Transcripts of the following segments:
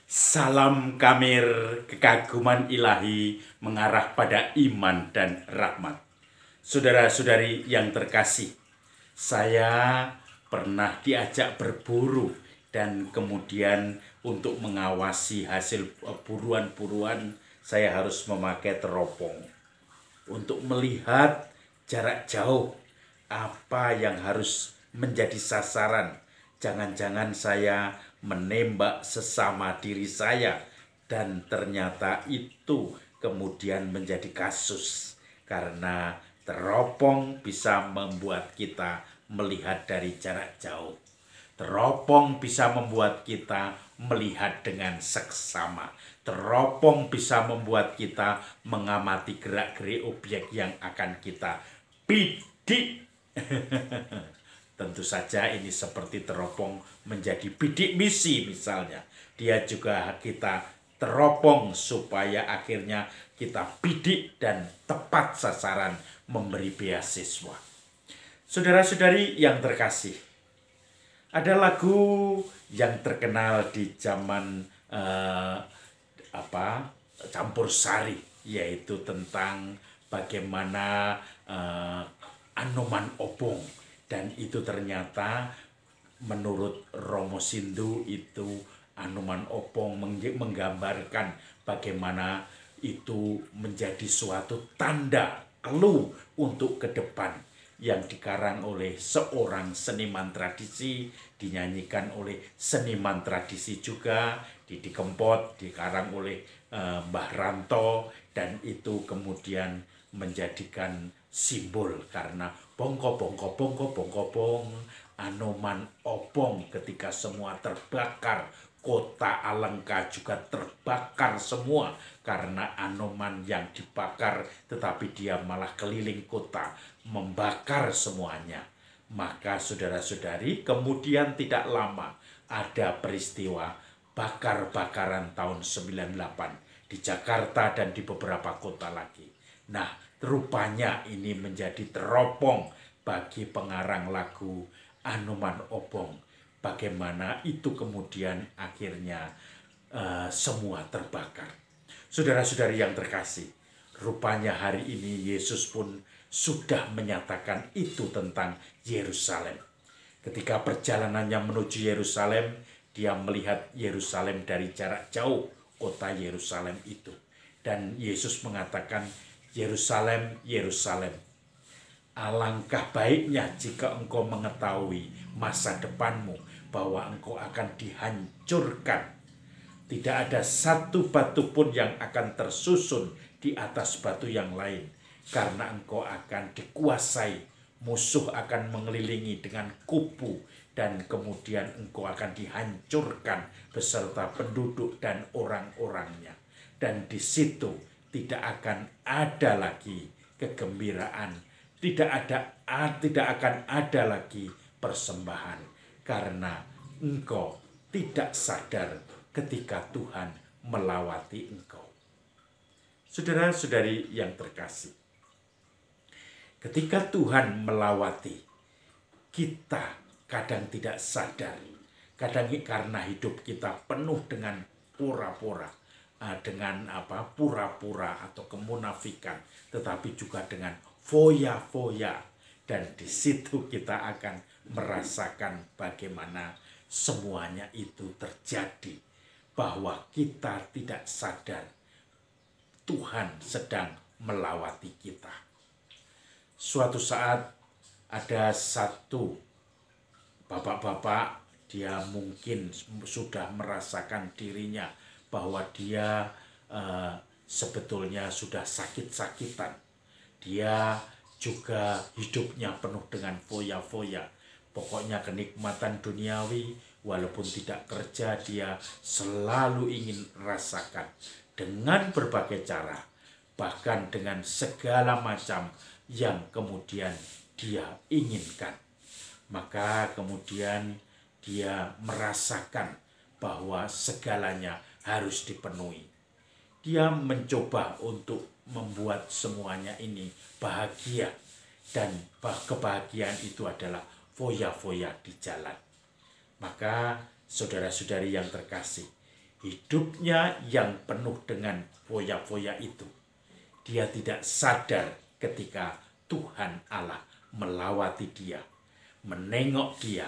Salam kamir kekaguman ilahi mengarah pada iman dan rahmat. Saudara-saudari yang terkasih, saya pernah diajak berburu dan kemudian untuk mengawasi hasil buruan-buruan saya harus memakai teropong untuk melihat jarak jauh apa yang harus menjadi sasaran. Jangan-jangan saya menembak sesama diri saya dan ternyata itu kemudian menjadi kasus karena teropong bisa membuat kita melihat dari jarak jauh. Teropong bisa membuat kita melihat dengan seksama. Teropong bisa membuat kita mengamati gerak-gerik objek yang akan kita bidik. Tentu saja ini seperti teropong menjadi bidik misi misalnya. Dia juga kita teropong supaya akhirnya kita bidik dan tepat sasaran memberi beasiswa. Saudara-saudari yang terkasih, ada lagu yang terkenal di zaman campur sari, yaitu tentang bagaimana Anoman Obong, dan itu ternyata menurut Romo Sindu itu Anoman Obong menggambarkan bagaimana itu menjadi suatu tanda clue untuk ke depan, yang dikarang oleh seorang seniman tradisi, dinyanyikan oleh seniman tradisi juga, Didi Kempot, dikarang oleh Mbah Ranto, dan itu kemudian menjadikan simbol karena bongko bongko bongko bongko bong, Anoman Obong ketika semua terbakar. Kota Alengka juga terbakar semua karena Anoman yang dibakar, tetapi dia malah keliling kota membakar semuanya. Maka saudara-saudari, kemudian tidak lama ada peristiwa bakar-bakaran tahun 98 di Jakarta dan di beberapa kota lagi. Nah, rupanya ini menjadi teropong bagi pengarang lagu Anoman Obong. Bagaimana itu kemudian akhirnya semua terbakar. Saudara-saudari yang terkasih, rupanya hari ini Yesus pun sudah menyatakan itu tentang Yerusalem. Ketika perjalanannya menuju Yerusalem, dia melihat Yerusalem dari jarak jauh, kota Yerusalem itu. Dan Yesus mengatakan, Yerusalem, Yerusalem, alangkah baiknya jika engkau mengetahui masa depanmu, bahwa engkau akan dihancurkan. Tidak ada satu batu pun yang akan tersusun di atas batu yang lain, karena engkau akan dikuasai. Musuh akan mengelilingi dengan kubu, dan kemudian engkau akan dihancurkan beserta penduduk dan orang-orangnya. Dan di situ tidak akan ada lagi kegembiraan, tidak akan ada lagi persembahan, karena engkau tidak sadar ketika Tuhan melawati engkau. Saudara-saudari yang terkasih, ketika Tuhan melawati kita, kadang tidak sadar, kadang karena hidup kita penuh dengan pura-pura, dengan pura-pura atau kemunafikan, tetapi juga dengan foya-foya, dan di situ kita akan merasakan bagaimana semuanya itu terjadi, bahwa kita tidak sadar Tuhan sedang melawati kita. Suatu saat ada satu bapak-bapak, dia mungkin sudah merasakan dirinya bahwa dia sebetulnya sudah sakit-sakitan. Dia juga hidupnya penuh dengan foya-foya. Pokoknya kenikmatan duniawi, walaupun tidak kerja, dia selalu ingin rasakan dengan berbagai cara, bahkan dengan segala macam yang kemudian dia inginkan. Maka kemudian dia merasakan bahwa segalanya harus dipenuhi. Dia mencoba untuk membuat semuanya ini bahagia, dan kebahagiaan itu adalah foya-foya di jalan. Maka Saudara-saudari yang terkasih, hidupnya yang penuh dengan foya-foya itu, dia tidak sadar ketika Tuhan Allah melawati dia, menengok dia,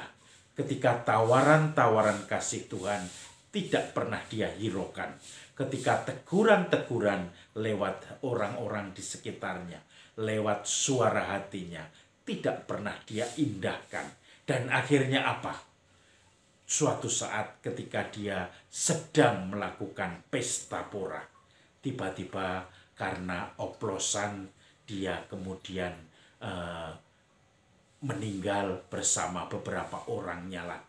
ketika tawaran-tawaran kasih Tuhan tidak pernah dia hiraukan, ketika teguran-teguran lewat orang-orang di sekitarnya, lewat suara hatinya, tidak pernah dia indahkan. Dan akhirnya apa? Suatu saat ketika dia sedang melakukan pesta pora, tiba-tiba karena oplosan dia kemudian meninggal bersama beberapa orangnya lah,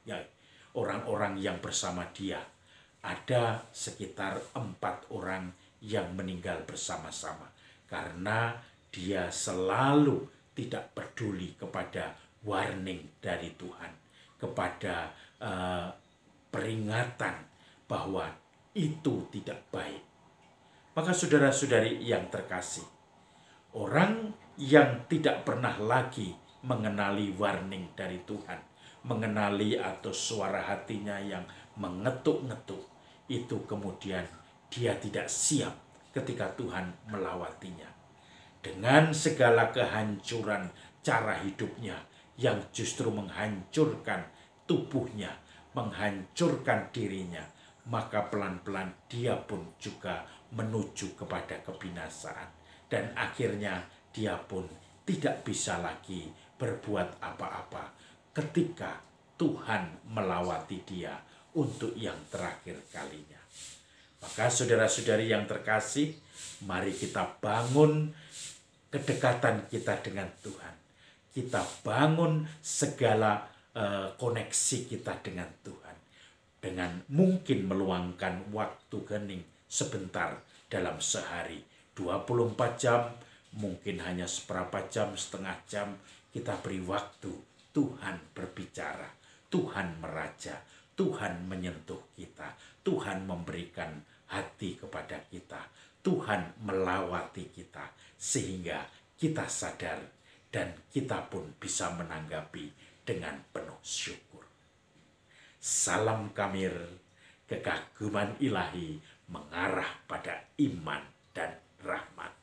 orang-orang yang bersama dia. Ada sekitar 4 orang yang meninggal bersama-sama karena dia selalu tidak peduli kepada warning dari Tuhan, kepada peringatan bahwa itu tidak baik. Maka saudara-saudari yang terkasih, orang yang tidak pernah lagi mengenali warning dari Tuhan, mengenali atau suara hatinya yang mengetuk-ngetuk, itu kemudian dia tidak siap ketika Tuhan melawatinya. Dengan segala kehancuran cara hidupnya yang justru menghancurkan tubuhnya, menghancurkan dirinya, maka pelan-pelan dia pun juga menuju kepada kebinasaan. Dan akhirnya dia pun tidak bisa lagi berbuat apa-apa ketika Tuhan melawati dia untuk yang terakhir kalinya. Maka saudara-saudari yang terkasih, mari kita bangun kedekatan kita dengan Tuhan. Kita bangun segala koneksi kita dengan Tuhan. Dengan mungkin meluangkan waktu hening sebentar dalam sehari. 24 jam, mungkin hanya seberapa jam, setengah jam, kita beri waktu. Tuhan berbicara, Tuhan meraja, Tuhan menyentuh kita, Tuhan memberikan hati kepada kita, Tuhan melawati kita, sehingga kita sadar dan kita pun bisa menanggapi dengan penuh syukur. Salam Kamir, kekaguman ilahi mengarah pada iman dan rahmat.